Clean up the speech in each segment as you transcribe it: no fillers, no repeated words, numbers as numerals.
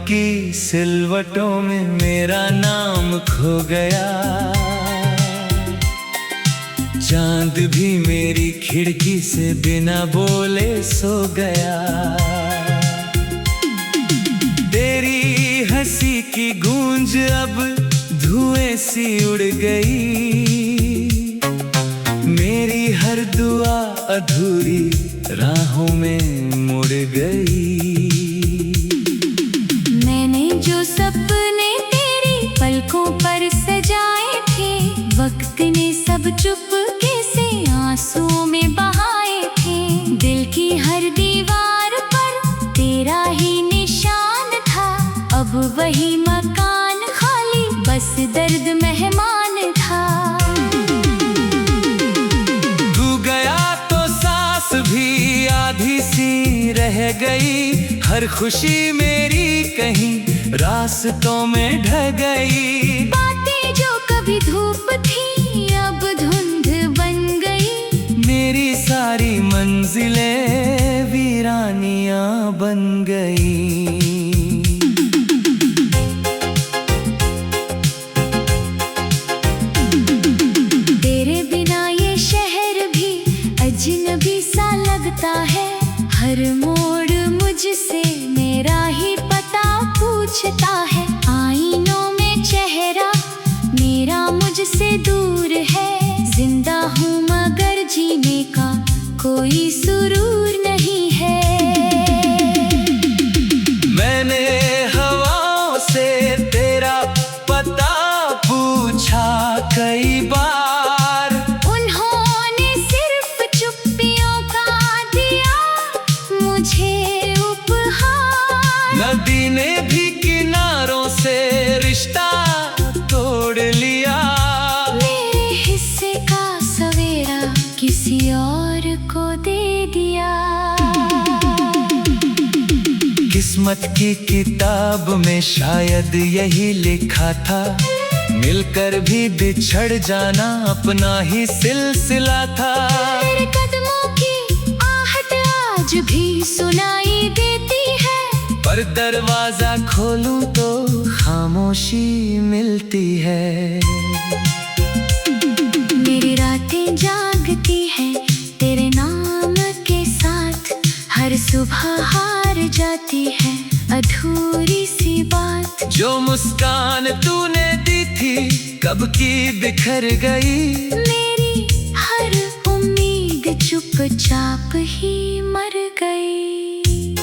की सिलवटों में मेरा नाम खो गया। चांद भी मेरी खिड़की से बिना बोले सो गया। तेरी हंसी की गूंज अब धुएं सी उड़ गई। मेरी हर दुआ अधूरी राहों में मुड़ गई। मैंने जो सपने तेरी पलकों पर सजाए थे, वक्त ने सब चुपके से आंसुओं में बहाए थे। दिल की हर दीवार पर तेरा ही निशान था। अब वही मकान खाली, बस दर्द मेहमान था। तू गया तो सांस भी आधी सी रह गई। हर खुशी मेरी कहीं रास्तों में ढह गई। बातें जो कभी धूप थी अब धुंध बन गई। मेरी सारी मंजिलें वीरानियां बन गई। तेरे बिना ये शहर भी अजनबी सा लगता है। हर मोड़ मुझसे मेरा ही पता पूछता है। आईनों में चेहरा मेरा मुझसे दूर है। जिंदा हूँ मगर जीने का कोई सुरूर नहीं है। मैंने हवाओं से तेरा पता पूछा कई बार। उन्होंने सिर्फ चुप्पियों का दिया मुझे उपहार। नदी ने भी किनारों से रिश्ता तोड़ लिया। मेरे हिस्से का सवेरा किसी और को दे दिया। किस्मत की किताब में शायद यही लिखा था। मिलकर भी बिछड़ जाना अपना ही सिलसिला था। तेरे कदमों की आहट आज भी सुनाई देती है। पर दरवाजा खोलूं तो खामोशी मिलती है। मेरी रातें जागती हैं तेरे नाम के साथ। हर सुबह हार जाती है अधूरी सी बात। जो मुस्कान तूने दी थी कब की बिखर गई। मेरी हर उम्मीद चुपचाप ही मर गई।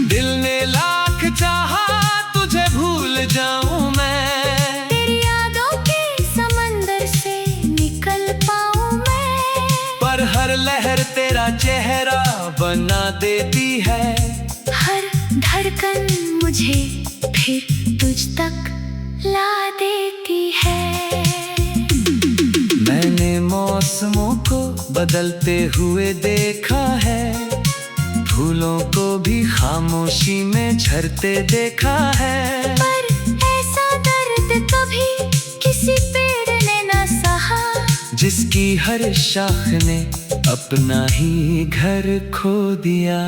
दिल ने लाख चाहा तुझे भूल जाऊं मैं। तेरी यादों के समंदर से निकल पाऊं मैं। पर हर लहर तेरा चेहरा बना देती है। हर धड़कन मुझे फिर तुझ तक ला देती है। मैंने मौसमों को बदलते हुए देखा है। फूलों को भी खामोशी में झरते देखा है। पर ऐसा दर्द कभी किसी पेड़ ने न सहा। जिसकी हर शाख ने अपना ही घर खो दिया।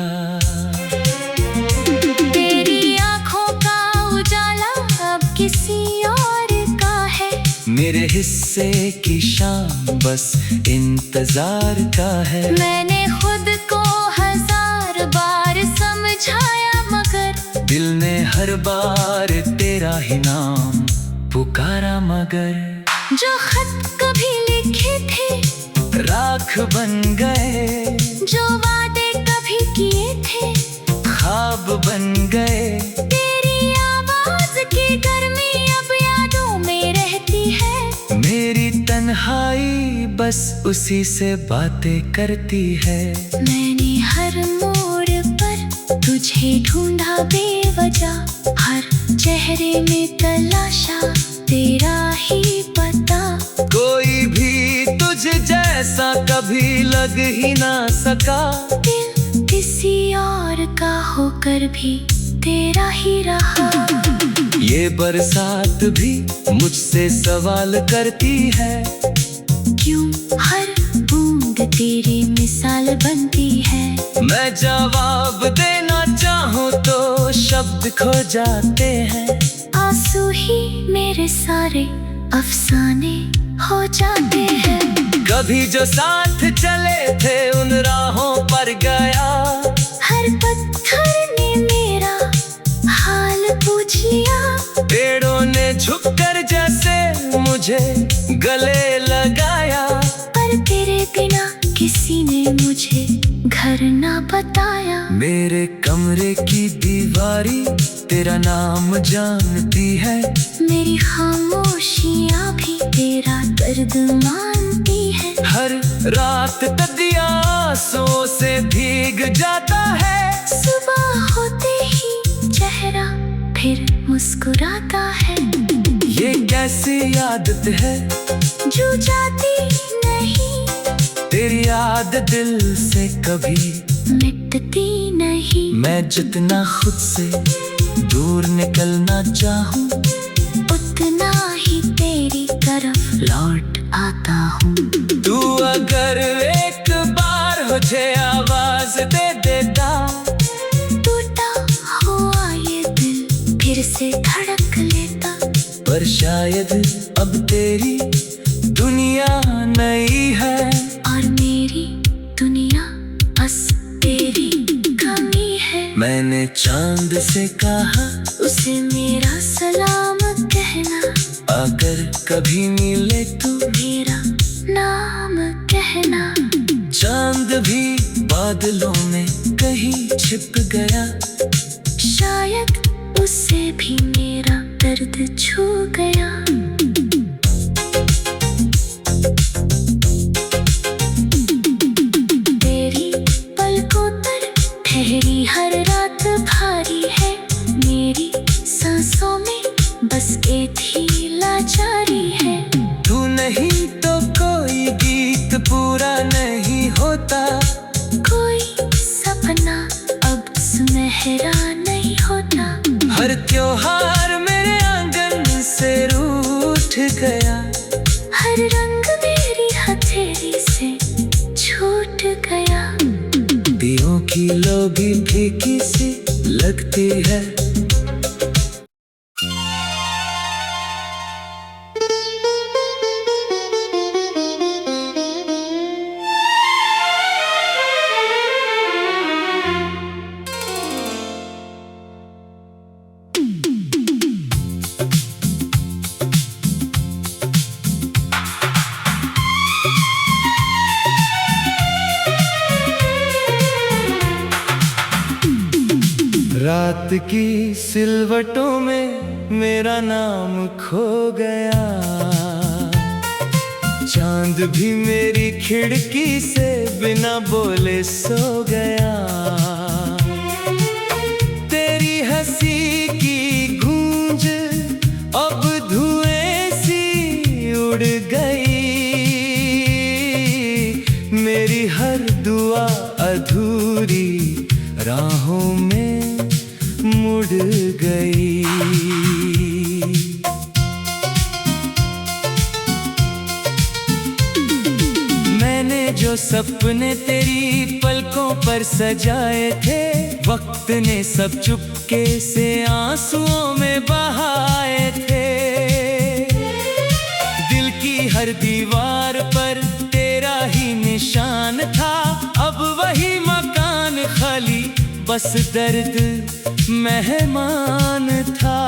तेरी आँखों का उजाला अब किसी और का है। मेरे हिस्से की शाम बस इंतजार का है। मैंने खुद को हजार बार समझाया मगर दिल ने हर बार तेरा ही नाम पुकारा मगर। जो खत कभी लिखे थे राख बन गए। जो वादे कभी किए थे ख्वाब बन गए। तेरी आवाज की गर्मी अब यादों में रहती है। मेरी तन्हाई बस उसी से बातें करती है। मैंने हर मोड़ पर तुझे ढूंढा बेवजह। हर चेहरे में तलाशा तेरा ही पता। कोई भी तुझे जैसा कभी लग ही ना सका। दिल किसी और का होकर भी तेरा ही रहा। ये बरसात भी मुझसे सवाल करती है। क्यों हर बूंद तेरी मिसाल बनती है। मैं जवाब देना चाहूँ तो शब्द खो जाते हैं। आंसू ही मेरे सारे अफसाने हो जाते हैं। कभी जो साथ चले थे उन राहों पर गया, हर पत्थर ने मेरा हाल पूछ लिया। पेड़ों ने झुककर जैसे मुझे गले लगाया, पर तेरे बिना किसी ने मुझे घर ना बताया। मेरे कमरे की दीवारी तेरा नाम जानती है। मेरी खामोशियाँ भी तेरा दर्द मानती है। हर रात तदिया आंसुओं से भीग जाता है। सुबह होते ही चेहरा फिर मुस्कुराता है। ये कैसी आदत है जो जाती नहीं, तेरी याद दिल से कभी मिटती नहीं। मैं जितना खुद से दूर निकलना चाहूँ, उतना ही तेरी तरफ लौट आता हूँ। तू अगर एक बार मुझे आवाज दे देता, टूटा हुआ ये दिल फिर से धड़क लेता। पर शायद अब तेरी दुनिया नई है और मेरी दुनिया बस तेरी कमी है। मैंने चांद से कहा उसे मेरा सलाम कहना, अगर कभी मिले तो मेरा नाम कहना। चांद भी बादलों में कहीं छिप गया, शायद उससे भी मेरा दर्द छू गया। तेरी पलकों पर ठहरी हर रात भारी है। मेरी सांसों में बस एक ही लाचारी है। तू नहीं तो कोई गीत पूरा नहीं होता, कोई सपना अब सुनहरा नहीं होता। हर त्योहार मेरे आंगन से रूठ गया, हर रंग मेरी हथेली से छूट गया। दियों की लो भी फीकी सी लगती है। रात की सिलवटों में मेरा नाम खो गया, चांद भी मेरी खिड़की से बिना बोले सो गया। तेरी हंसी की गूंज अब धुएं सी उड़ गई, मेरी हर दुआ अधूरी राहों में मुड़ गई। मैंने जो सपने तेरी पलकों पर सजाए थे, वक्त ने सब चुपके से आंसुओं में बहाए थे। दिल की हर दीवार पर तेरा ही निशान था, अब वही मकान खाली बस दर्द मेहमान था।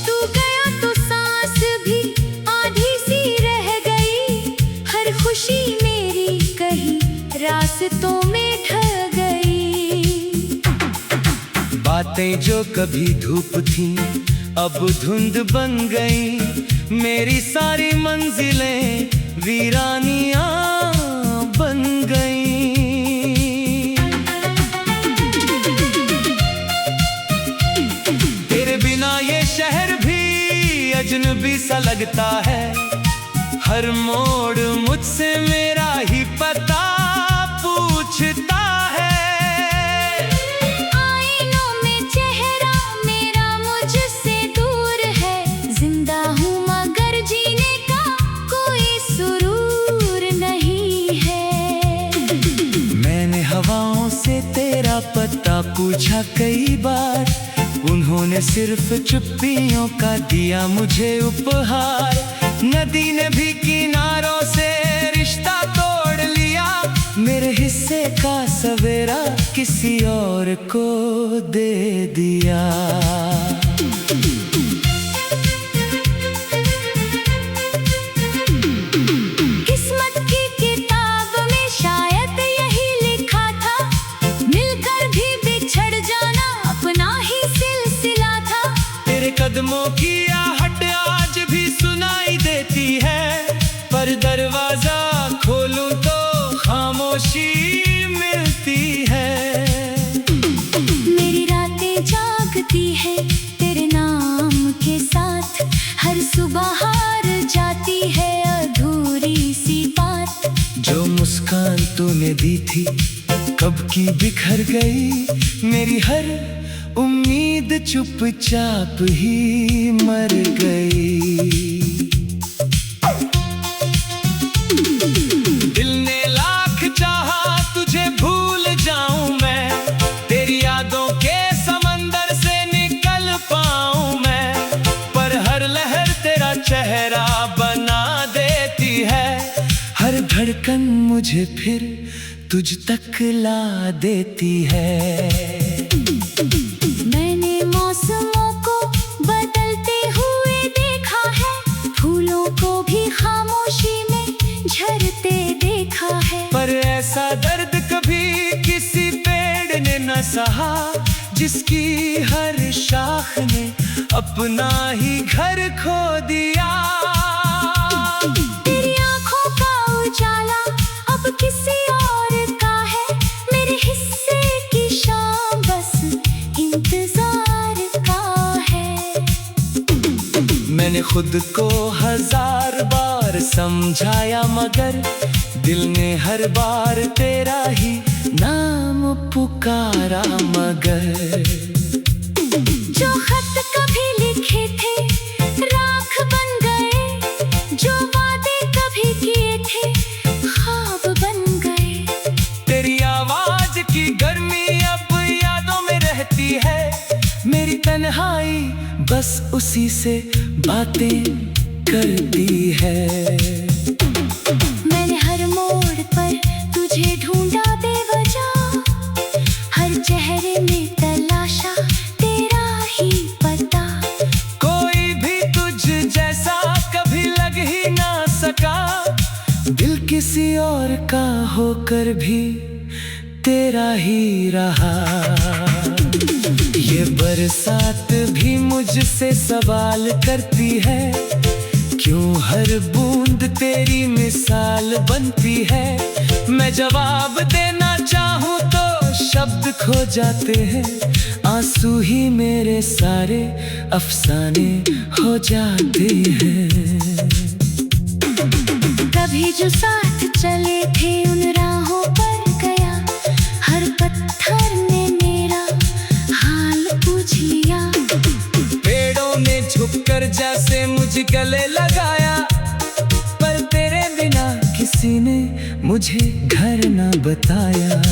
तू गया तो सांस भी आधी सी रह गई, हर खुशी मेरी कहीं रास्तों में ढह गई। बातें जो कभी धूप थी अब धुंध बन गई, मेरी सारी मंजिलें वीरानियां बन गई। तेरे बिना ये शहर भी अजनबी सा लगता है, हर मोड़ मुझसे मेरा ही पता पूछता है। आईनों में चेहरा मेरा मुझसे दूर है, जिंदा हूँ मगर जीने का कोई पूछा कई बार, उन्होंने सिर्फ चुप्पियों का दिया मुझे उपहार। नदी ने भी किनारों से रिश्ता तोड़ लिया, मेरे हिस्से का सवेरा किसी और को दे दिया। किस्मत की किताब में शायद यही लिखा था, मिलकर भी बिछड़ जाना अपना ही सिलसिला था। तेरे कदमों की आहट आज भी सुनाई देती है, पर दरवाजा खोलूं तो खामोशी मिलती है। मेरी रातें जागती है तेरे नाम के साथ, हर सुबह हार जाती है अधूरी सी बात। जो मुस्कान तूने दी थी कब की बिखर गई, मेरी हर उम्मीद चुपचाप ही मर गई। दिल ने लाख चाहा तुझे भूल जाऊं मैं, तेरी यादों के समंदर से निकल पाऊं मैं, पर हर लहर तेरा चेहरा बना देती है। हर धड़कन मुझे फिर तुझ तक ला देती है। मैंने मौसमों को बदलते हुए देखा है, फूलों को भी खामोशी में झरते देखा है। पर ऐसा दर्द कभी किसी पेड़ ने न सहा, जिसकी हर शाख ने अपना ही घर खो दिया। तेरी आंखों का उजाला अब किसी और का है, मेरे हिस्से की शाम बस इंतजार का है। मैंने खुद को हजार बार समझाया, मगर दिल ने हर बार तेरा ही नाम पुकारा। मगर जो खत कभी लिखे थे राख बन गए, जो वादे कभी किए थे ख्वाब बन गए। तेरी आवाज की गर्मी अब यादों में रहती है, मेरी तन्हाई बस उसी से बातें करती है। मैंने हर मोड़ पर तुझे ढूंढा बेवजह, हर चेहरे में तलाशा तेरा ही पता। कोई भी तुझ जैसा कभी लग ही ना सका, दिल किसी और का होकर भी तेरा ही रहा। ये बरसात भी मुझसे सवाल करती है, क्यों हर बूंद तेरी मिसाल बनती है। मैं जवाब देना चाहूं तो शब्द खो जाते हैं, आंसू ही मेरे सारे अफसाने हो जाते हैं। कभी जो साथ चले थे उन राहों पर गया, हर पत्थर ने मेरा हाल पूछ लिया। पेड़ों ने झुककर जैसे मुझे गले लगाया, पर तेरे बिना किसी ने मुझे घर ना बताया।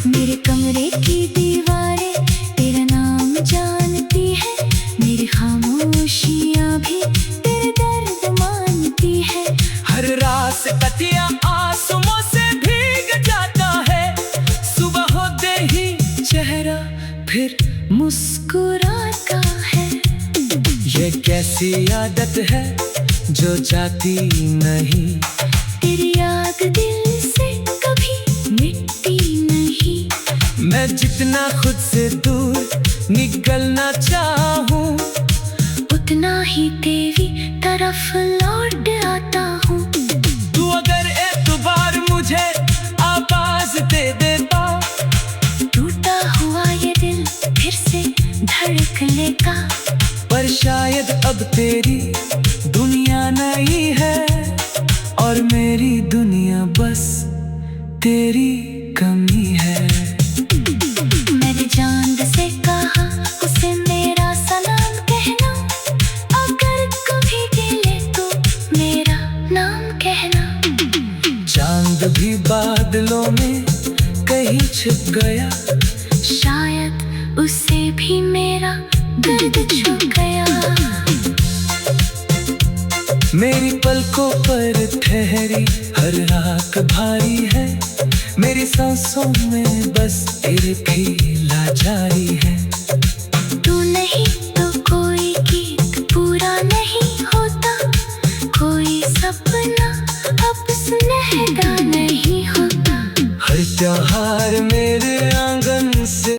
मेरे कमरे की दीवारें तेरा नाम जानती है, मेरी खामोशियां भी तेरे दर्द मानती है। हर रात से कतिया आंसुओं से भीग जाता है, सुबह होते ही चेहरा फिर मुस्कुराता है। ये कैसी आदत है जो जाती नहीं, तेरी याद दिल से कभी मिटती नहीं। मैं जितना खुद से दूर निकलना चाहूं, उतना ही तेरी तरफ लौट आता हूँ। तू अगर एतबार मुझे आवाज दे देता, टूटा हुआ ये दिल फिर से धड़क लेगा। पर शायद अब तेरी दुनिया नहीं है, और मेरी दुनिया बस तेरी कमी है। मैंने चांद से कहा उसे मेरा सलाम कहना, अगर कभी गिले तो मेरा नाम कहना। चांद भी बादलों में कहीं छिप गया, उसे भी मेरा दर्द छू गया। मेरी पलकों पर ठहरी हर रात भारी है, मेरी सांसों में बस तेरे फीला जारी है। तू नहीं तो कोई गीत पूरा नहीं होता, कोई सपना अब सुनहरा नहीं होता। हर त्योहार मेरे आंगन से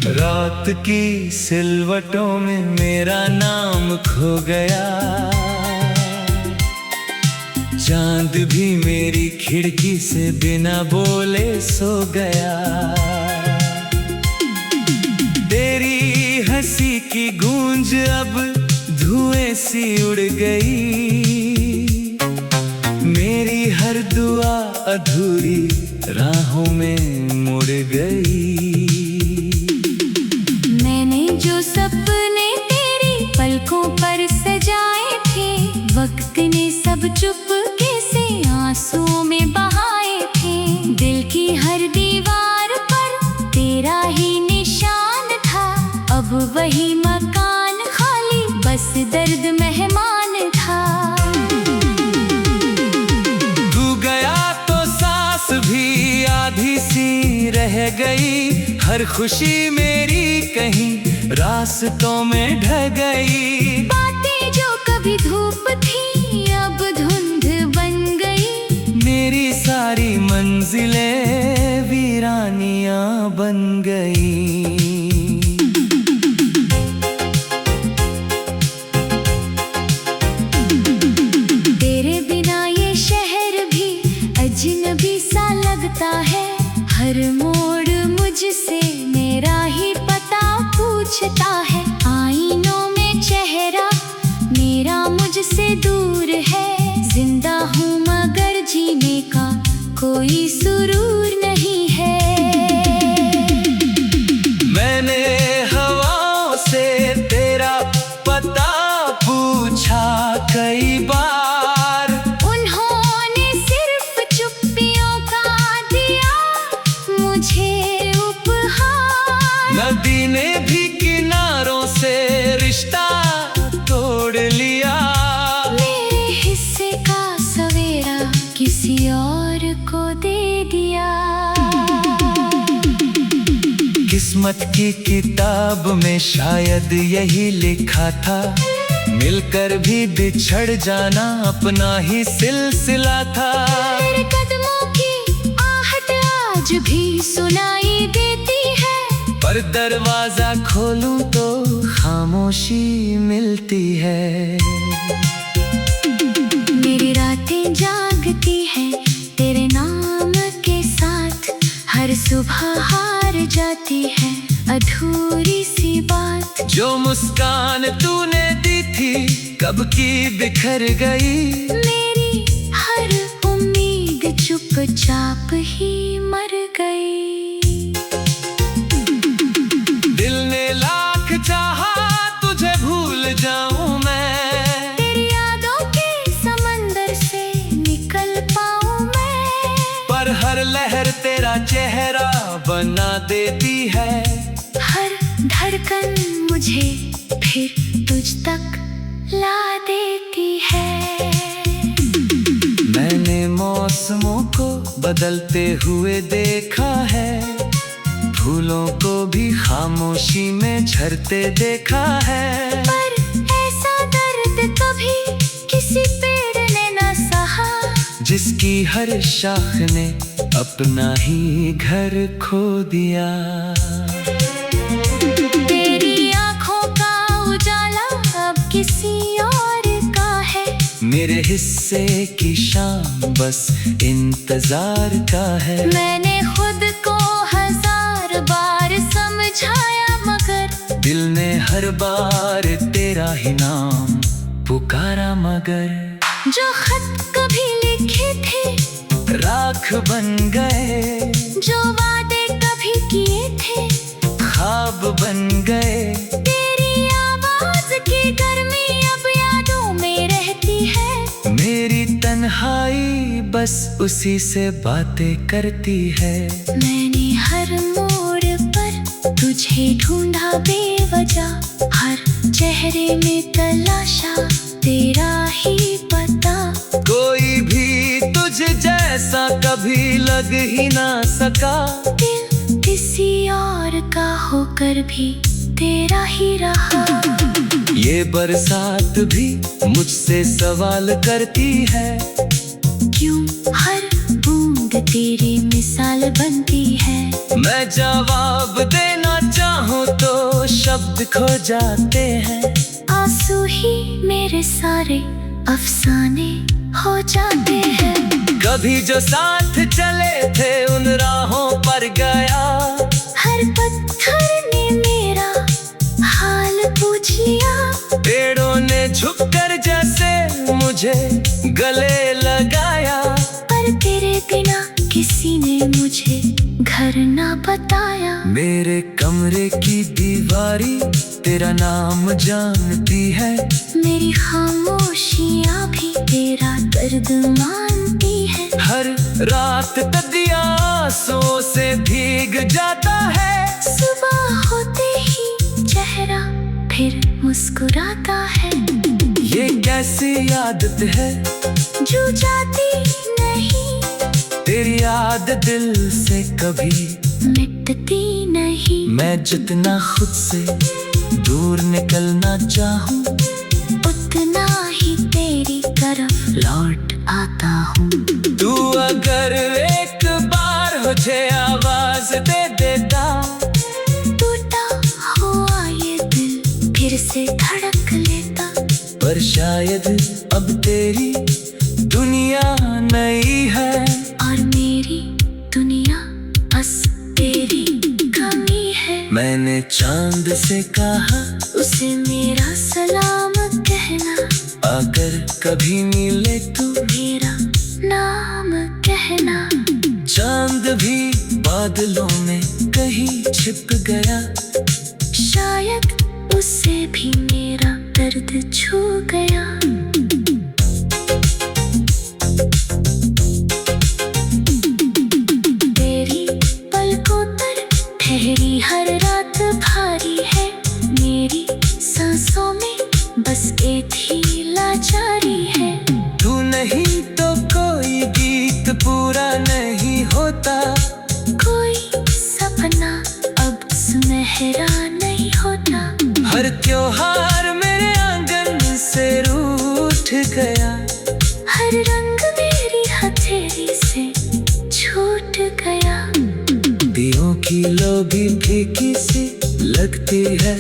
रात की सिलवटों में मेरा नाम खो गया। चांद भी मेरी खिड़की से बिना बोले सो गया। तेरी हंसी की गूंज अब धुएं सी उड़ गई। मेरी हर दुआ अधूरी राहों में मुड़ गई। जो सपने तेरी पलकों पर सजाए थे, वक्त ने सब चुपके से आंसुओं में बहाए थे। दिल की हर दीवार पर तेरा ही निशान था, अब वही मकान खाली बस दर्द मेहमान था। तू गया तो सांस भी आधी सी रह गई, हर खुशी मेरी कहीं रास्तों में ढह गई। बातें जो कभी धूप थी अब धुंध बन गई। मेरी सारी मंजिलें वीरानियां बन गई। तेरे बिना ये शहर भी अजनबी सा लगता है। हर मोड़ मुझसे मेरा ही पता पूछता है। आईनों में चेहरा मेरा मुझसे दूर है। जिंदा हूँ मगर जीने का कोई सुरूर नहीं है। मैंने हवाओं से तेरा पता पूछा कई बार, उन्होंने सिर्फ चुप्पियों का दिया मुझे उपहार। नदी ने भी किनारों से रिश्ता तोड़ लिया। मेरे हिस्से का सवेरा किसी और को दे दिया। किस्मत की किताब में शायद यही लिखा था, मिलकर भी बिछड़ जाना अपना ही सिलसिला था। मेरे कदमों की आहट आज भी सुनाई देती है, पर दरवाजा खोलूं तो खामोशी मिलती है। मेरी रातें जागती हैं तेरे नाम के साथ। हर सुबह हार जाती है अधूरी सी बात। जो मुस्कान तूने दी थी कब की बिखर गई। मेरी हर उम्मीद चुपचाप ही मर गई। दिल ने लाख चाहा तुझे भूल जाऊं मैं, तेरी यादों के समंदर से निकल पाऊं मैं। पर हर लहर तेरा चेहरा बना देती है। हर धड़कन मुझे फिर तुझ तक ला देती है। मैंने मौसमों को बदलते हुए देखा है, फूलों को भी खामोशी में झरते देखा है। पर ऐसा दर्द कभी किसी पेड़ ने न सहा, जिसकी हर शाख ने अपना ही घर खो दिया। तेरी आँखों का उजाला अब किसी और का है। मेरे हिस्से की शाम बस इंतजार का है। मैंने खुद को हजार बार समझाया मगर दिल ने हर बार तेरा ही नाम पुकारा, मगर जो खत कभी लिखे थे राख बन गए, जो वादे कभी किए थे ख्वाब बन गए। तेरी आवाज की गर्मी अब यादों में रहती है, मेरी तन्हाई बस उसी से बातें करती है। मैंने हर मोड़ पर तुझे ढूंढा बेवजह, हर चेहरे में तलाशा तेरा ही पता। कोई भी तुझ जैसा कभी लग ही ना सका, दिल किसी और का होकर भी तेरा ही रहा। ये बरसात भी मुझसे सवाल करती है, क्यों हर बूंद तेरी मिसाल बनती है। मैं जवाब देना चाहूँ तो शब्द खो जाते हैं। आंसू ही मेरे सारे अफसाने हो जाते हैं। कभी जो साथ चले थे उन राहों पर गया, हर पत्थर ने मेरा हाल पूछ लिया। पेड़ों ने झुककर जैसे मुझे गले लगाया, पर तेरे बिना किसी ने मुझे घर ना बताया। मेरे कमरे की दीवारी तेरा नाम जानती है, मेरी खामोशियाँ भी तेरा दर्द मानती है। हर रात तदिया आंसुओं से भीग जाता है। सुबह होते ही चेहरा फिर मुस्कुराता है। ये कैसी आदत है जो जाती नहीं, तेरी याद दिल से कभी मिटती नहीं। मैं जितना खुद से दूर निकलना चाहूँ, उतना ही तेरी तरफ लौट आता हूँ। तू अगर एक बार मुझे आवाज दे देता, टूटा हुआ ये दिल फिर से धड़क लेता। पर शायद अब तेरी दुनिया नई है, और मेरी दुनिया बस तेरी कमी है। मैंने चांद से कहा उसे मेरा सलाम कहना, अगर कभी मिले तू मेरा नाम कहना। चांद भी बादलों में कहीं छिप गया, शायद उससे भी मेरा दर्द छू गया। तेरी पलकों पर ठहरी हर रात भारी है, मेरी सांसों में बस एक ही लाचारी है। तू नहीं तो कोई गीत पूरा नहीं होता, कोई सपना अब सुनहरा नहीं होता। हर त्योहार मेरे आंगन से रूठ गया, हर रंग मेरी हथेली से छूट गया। दियों की लो भी फीकी सी लगती है।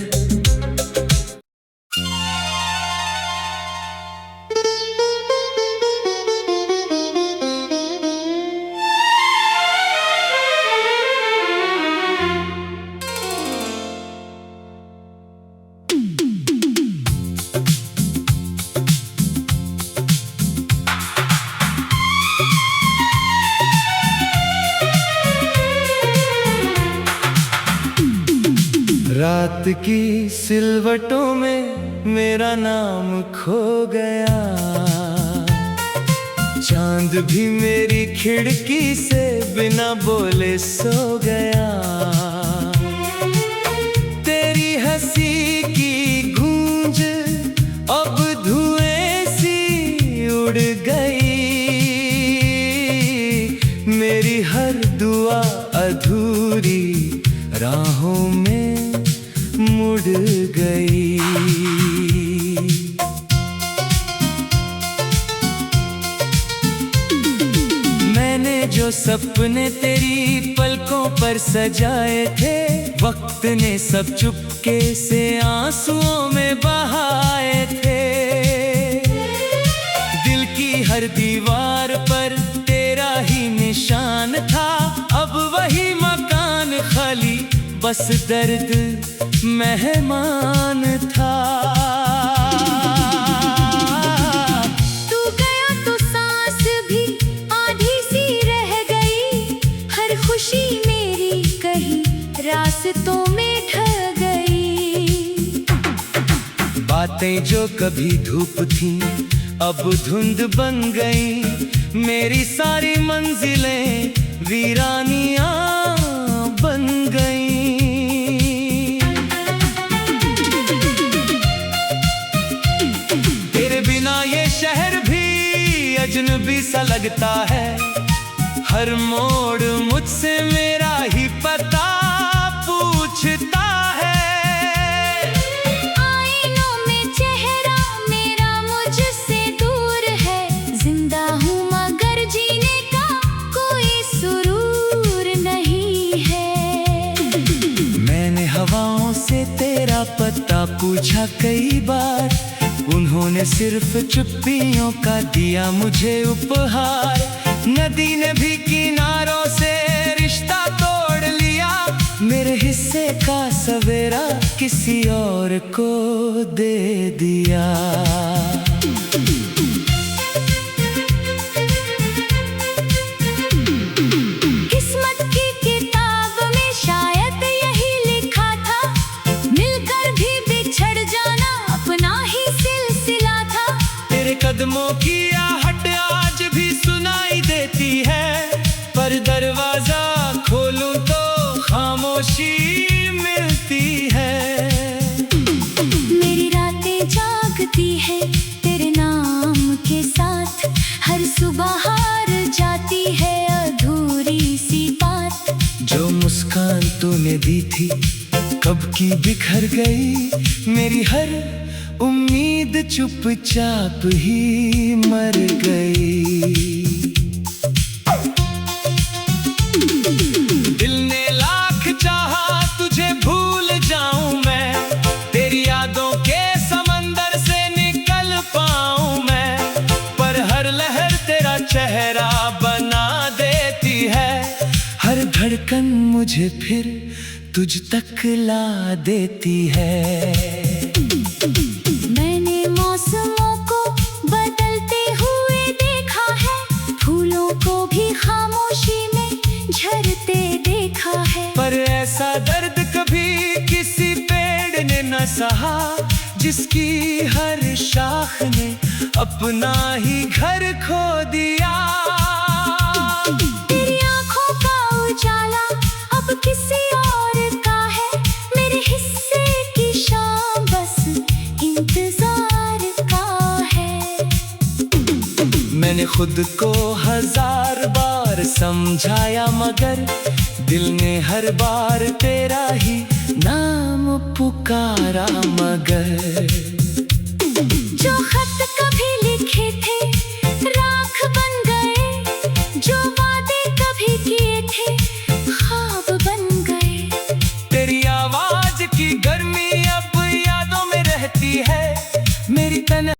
रात की सिलवटों में मेरा नाम खो गया, चांद भी मेरी खिड़की से बिना बोले सो गया। तेरी हंसी की गूंज अब धुएं सी उड़ गई, मेरी हर दुआ अधूरी राहों में मुड़ गई। मैंने जो सपने तेरी पलकों पर सजाए थे, वक्त ने सब चुपके से आंसुओं में बहाए थे। दिल की हर दीवार पर तेरा ही निशान था, अब वही मकान खाली, बस दर्द मेहमान था। तू गया तो सांस भी आधी सी रह गई, हर खुशी मेरी कहीं रास्तों में ढह गई। बातें जो कभी धूप थी अब धुंध बन गई, मेरी सारी मंजिलें वीरानियां बन गई। तेरे बिना ये शहर भी अजनबी सा लगता है, हर मोड़ मुझसे मेरा ही पता पूछता है। आईनों में चेहरा मेरा मुझसे दूर है, जिंदा हूँ मगर जीने का कोई सुरूर नहीं है। मैंने हवाओं से तेरा पता पूछा कई बार, उन्होंने सिर्फ चुप्पियों का दिया मुझे उपहार। नदी ने भी किनारों से रिश्ता तोड़ लिया, मेरे हिस्से का सवेरा किसी और को दे दिया। किस्मत की किताब में शायद यही लिखा था, मिलकर भी बिछड़ जाना अपना ही सिलसिला था। तेरे कदमों की आहट आज भी सुनाई देती है, पर दरवाजा खोलूं तो खामोशी मिलती है। मेरी रातें जागती है तेरे नाम के साथ, हर सुबह हार जाती है अधूरी सी बात। जो मुस्कान तूने दी थी कब की बिखर गई, मेरी हर उम्मीद चुपचाप ही मर गई। दिल ने लाख चाहा तुझे भूल जाऊं मैं, तेरी यादों के समंदर से निकल पाऊं मैं, पर हर लहर तेरा चेहरा बना देती है, हर धड़कन मुझे फिर तुझ तक ला देती है। मैंने मौसमों को बदलते हुए देखा है, फूलों को भी खामोशी में झरते देखा है, पर ऐसा दर्द कभी किसी पेड़ ने न सहा, जिसकी हर शाख ने अपना ही घर खो दिया। तेरी आंखों का उजाला अब किसी और का है, मेरे हिस्से की शाम बस इंतजार का है। मैंने खुद को 1000 बार समझाया, मगर दिल ने हर बार तेरा ही नाम पुकारा, मगर